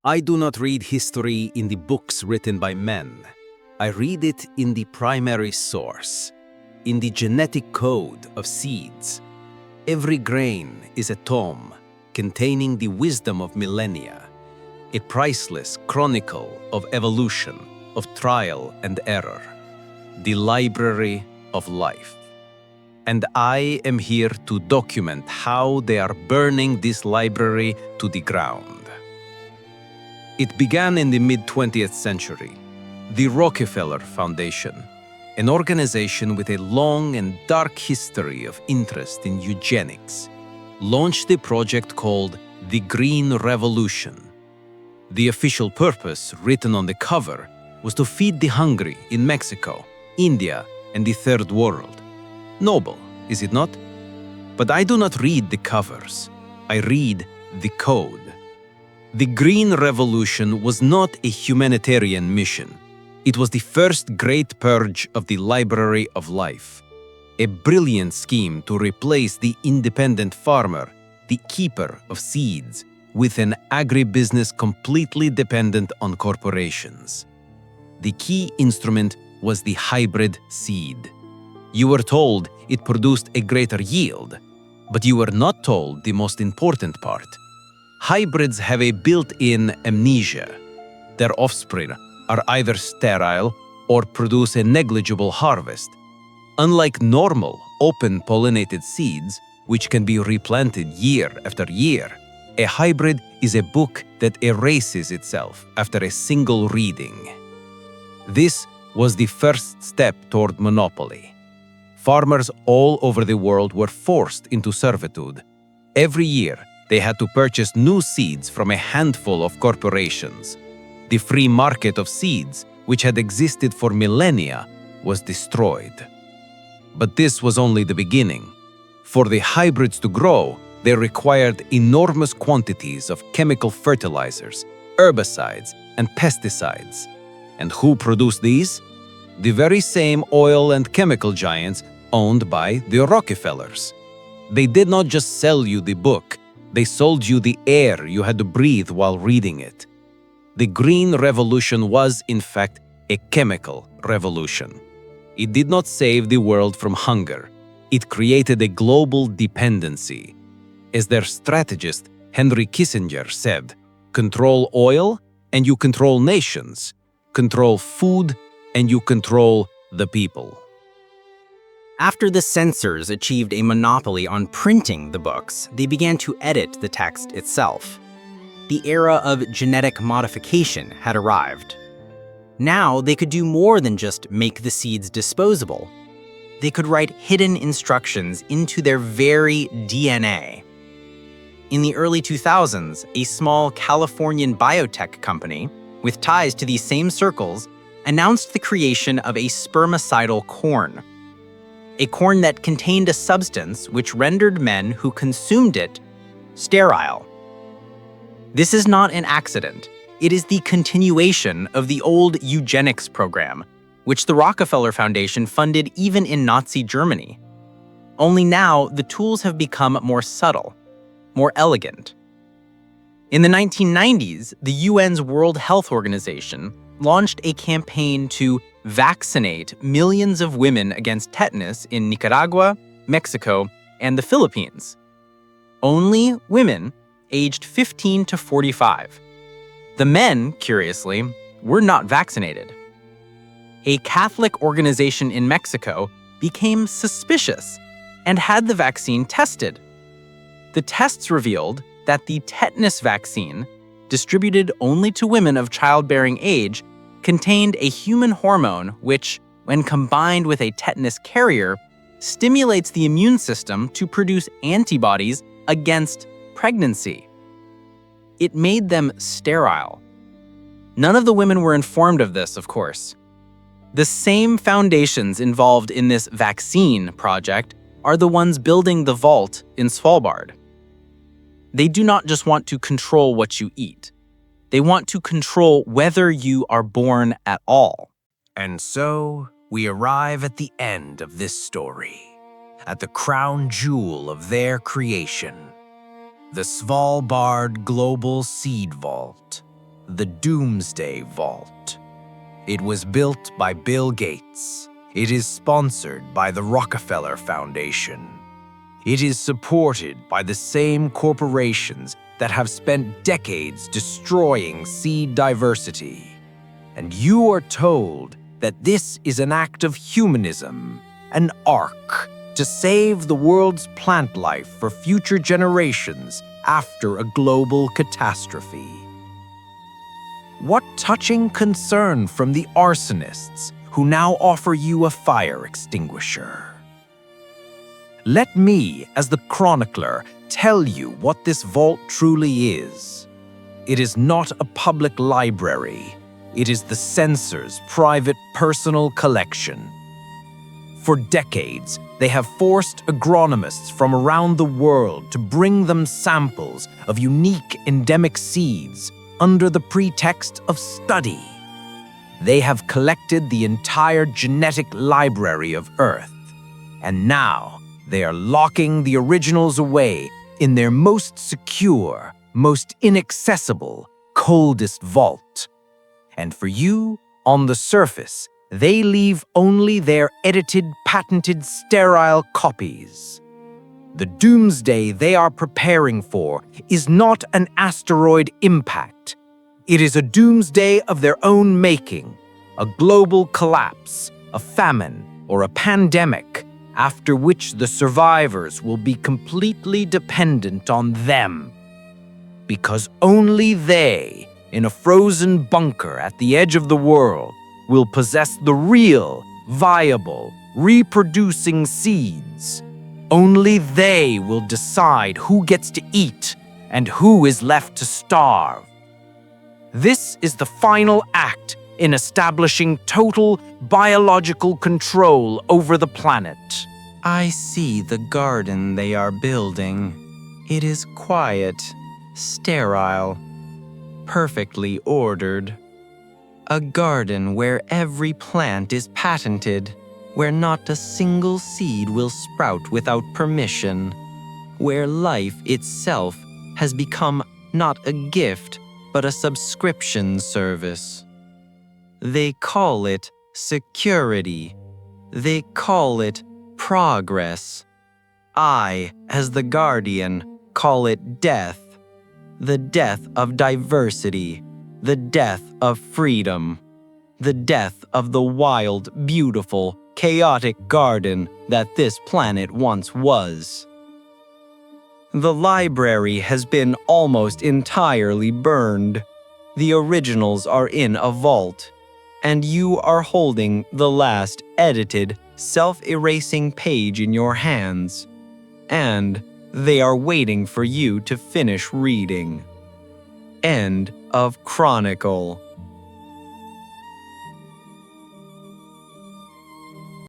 I do not read history in the books written by men. I read it in the primary source, in the genetic code of seeds. Every grain is a tome containing the wisdom of millennia, a priceless chronicle of evolution, of trial and error, the library of life. And I am here to document how they are burning this library to the ground. It began in the mid-20th century. The Rockefeller Foundation, an organization with a long and dark history of interest in eugenics, launched a project called the Green Revolution. The official purpose, written on the cover, was to feed the hungry in Mexico, India, and the Third World. Noble, is it not? But I do not read the covers. I read the code. The Green Revolution was not a humanitarian mission. It was the first great purge of the library of life. A brilliant scheme to replace the independent farmer, the keeper of seeds, with an agribusiness completely dependent on corporations. The key instrument was the hybrid seed. You were told it produced a greater yield, but you were not told the most important part. Hybrids have a built-in amnesia. Their offspring are either sterile or produce a negligible harvest. Unlike normal, open-pollinated seeds, which can be replanted year after year, a hybrid is a book that erases itself after a single reading. This was the first step toward monopoly. Farmers all over the world were forced into servitude. Every year, they had to purchase new seeds from a handful of corporations. The free market of seeds, which had existed for millennia, was destroyed. But this was only the beginning. For the hybrids to grow, they required enormous quantities of chemical fertilizers, herbicides, and pesticides. And who produced these? The very same oil and chemical giants owned by the Rockefellers. They did not just sell you the book, they sold you the air you had to breathe while reading it. The Green Revolution was, in fact, a chemical revolution. It did not save the world from hunger. It created a global dependency. As their strategist, Henry Kissinger, said, "Control oil and you control nations. Control food and you control the people." After the censors achieved a monopoly on printing the books, they began to edit the text itself. The era of genetic modification had arrived. Now they could do more than just make the seeds disposable. They could write hidden instructions into their very DNA. In the early 2000s, a small Californian biotech company, with ties to these same circles, announced the creation of a spermicidal corn. A corn that contained a substance which rendered men who consumed it sterile. This is not an accident. It is the continuation of the old eugenics program, which the Rockefeller Foundation funded even in Nazi Germany. Only now, the tools have become more subtle, more elegant. In the 1990s, the UN's World Health Organization launched a campaign to vaccinate millions of women against tetanus in Nicaragua, Mexico, and the Philippines. Only women aged 15 to 45. The men, curiously, were not vaccinated. A Catholic organization in Mexico became suspicious and had the vaccine tested. The tests revealed that the tetanus vaccine, distributed only to women of childbearing age, contained a human hormone which, when combined with a tetanus carrier, stimulates the immune system to produce antibodies against pregnancy. It made them sterile. None of the women were informed of this, of course. The same foundations involved in this vaccine project are the ones building the vault in Svalbard. They do not just want to control what you eat. They want to control whether you are born at all. And so, we arrive at the end of this story, at the crown jewel of their creation, the Svalbard Global Seed Vault, the Doomsday Vault. It was built by Bill Gates. It is sponsored by the Rockefeller Foundation. It is supported by the same corporations that have spent decades destroying seed diversity. And you are told that this is an act of humanism, an ark to save the world's plant life for future generations after a global catastrophe. What touching concern from the arsonists who now offer you a fire extinguisher. Let me, as the chronicler, tell you what this vault truly is. It is not a public library. It is the censor's private personal collection. For decades, they have forced agronomists from around the world to bring them samples of unique endemic seeds under the pretext of study. They have collected the entire genetic library of Earth, and now they are locking the originals away in their most secure, most inaccessible, coldest vault. And for you, on the surface, they leave only their edited, patented, sterile copies. The doomsday they are preparing for is not an asteroid impact. It is a doomsday of their own making, a global collapse, a famine, or a pandemic, after which the survivors will be completely dependent on them. Because only they, in a frozen bunker at the edge of the world, will possess the real, viable, reproducing seeds. Only they will decide who gets to eat and who is left to starve. This is the final act in establishing total biological control over the planet. I see the garden they are building. It is quiet, sterile, perfectly ordered. A garden where every plant is patented, where not a single seed will sprout without permission, where life itself has become not a gift, but a subscription service. They call it security. They call it progress. I, as the guardian, call it death. The death of diversity. The death of freedom. The death of the wild, beautiful, chaotic garden that this planet once was. The library has been almost entirely burned. The originals are in a vault, and you are holding the last edited, self-erasing page in your hands, and they are waiting for you to finish reading. End of Chronicle.